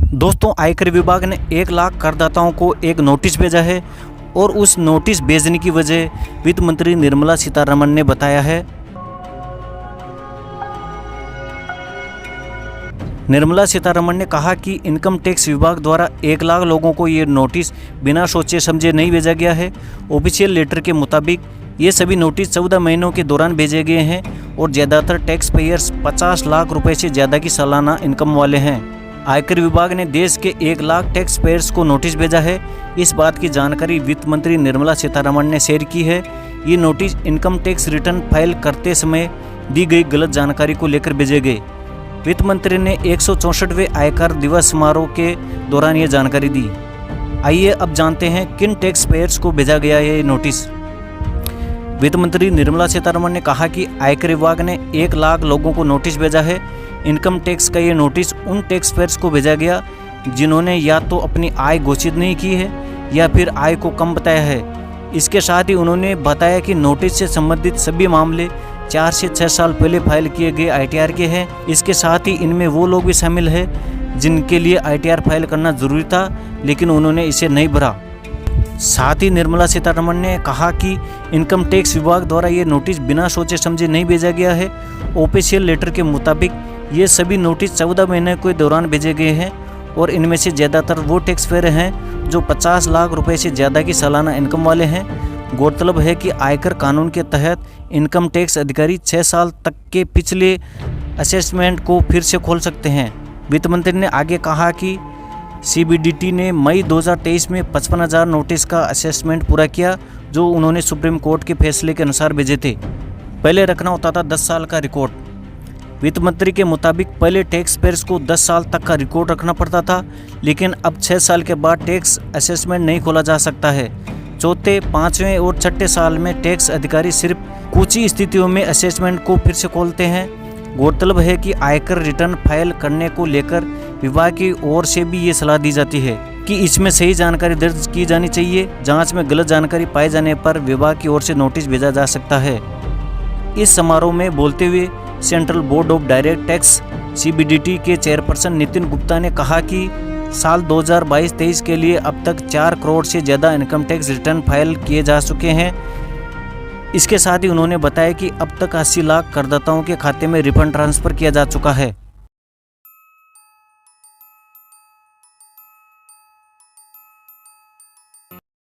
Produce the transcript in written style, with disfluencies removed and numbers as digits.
दोस्तों, आयकर विभाग ने 1 लाख करदाताओं को एक नोटिस भेजा है और उस नोटिस भेजने की वजह वित्त मंत्री निर्मला सीतारमण ने बताया है। निर्मला सीतारमण ने कहा कि इनकम टैक्स विभाग द्वारा 1 लाख लोगों को ये नोटिस बिना सोचे समझे नहीं भेजा गया है। ऑफिशियल लेटर के मुताबिक ये सभी नोटिस 14 महीनों के दौरान भेजे गए हैं और ज़्यादातर टैक्स पेयर्स 50 लाख रुपए से ज़्यादा की सालाना इनकम वाले हैं। आयकर विभाग ने देश के 1 लाख टैक्स पेयर्स को नोटिस भेजा है। इस बात की जानकारी वित्त मंत्री निर्मला सीतारमण ने शेयर की है। ये notice income tax return file करते समय दी गई गलत जानकारी को लेकर भेजे गए। वित्त मंत्री ने 164वें आयकर दिवस समारोह के दौरान ये जानकारी दी। आइए अब जानते हैं किन टैक्स पेयर्स को भेजा गया है ये नोटिस। वित्त मंत्री निर्मला सीतारमण ने कहा कि आयकर विभाग ने 1 लाख लोगों को नोटिस भेजा है। इनकम टैक्स का ये नोटिस उन टैक्स पेयर्स को भेजा गया जिन्होंने या तो अपनी आय घोषित नहीं की है या फिर आय को कम बताया है। इसके साथ ही उन्होंने बताया कि नोटिस से संबंधित सभी मामले 4 से 6 साल पहले फाइल किए गए ITR के हैं। इसके साथ ही इनमें वो लोग भी शामिल हैं जिनके लिए ITR फाइल करना जरूरी था लेकिन उन्होंने इसे नहीं भरा। साथ ही निर्मला सीतारमण ने कहा कि इनकम टैक्स विभाग द्वारा ये नोटिस बिना सोचे समझे नहीं भेजा गया है। ऑफिशियल लेटर के मुताबिक ये सभी नोटिस 14 महीने के दौरान भेजे गए हैं और इनमें से ज़्यादातर वो टैक्स पेयर हैं जो 50 लाख रुपए से ज़्यादा की सालाना इनकम वाले हैं। गौरतलब है कि आयकर कानून के तहत इनकम टैक्स अधिकारी 6 साल तक के पिछले असेसमेंट को फिर से खोल सकते हैं। वित्त मंत्री ने आगे कहा कि CBDT ने मई 2023 में 55,000 नोटिस का असेसमेंट पूरा किया जो उन्होंने सुप्रीम कोर्ट के फैसले के अनुसार भेजे थे। पहले रखना होता था 10 साल का रिकॉर्ड। वित्त मंत्री के मुताबिक पहले टैक्स पेयर्स को 10 साल तक का रिकॉर्ड रखना पड़ता था लेकिन अब 6 साल के बाद टैक्स असेसमेंट नहीं खोला जा सकता है। चौथे, 5वें और 6ठे साल में टैक्स अधिकारी सिर्फ कुछ ही स्थितियों में असेसमेंट को फिर से खोलते हैं। गौरतलब है कि आयकर रिटर्न फाइल करने को लेकर विभाग की ओर से भी ये सलाह दी जाती है कि इसमें सही जानकारी दर्ज की जानी चाहिए। जांच में गलत जानकारी पाए जाने पर विभाग की ओर से नोटिस भेजा जा सकता है। इस समारोह में बोलते हुए central board of direct tax CBDT के चेयरपर्सन नितिन गुप्ता ने कहा कि साल 2022-23 के लिए अब तक 4 करोड़ से ज़्यादा इनकम टैक्स रिटर्न फाइल किए जा चुके हैं। इसके साथ ही उन्होंने बताया कि अब तक 80 लाख करदाताओं के खाते में रिफंड ट्रांसफ़र किया जा चुका है।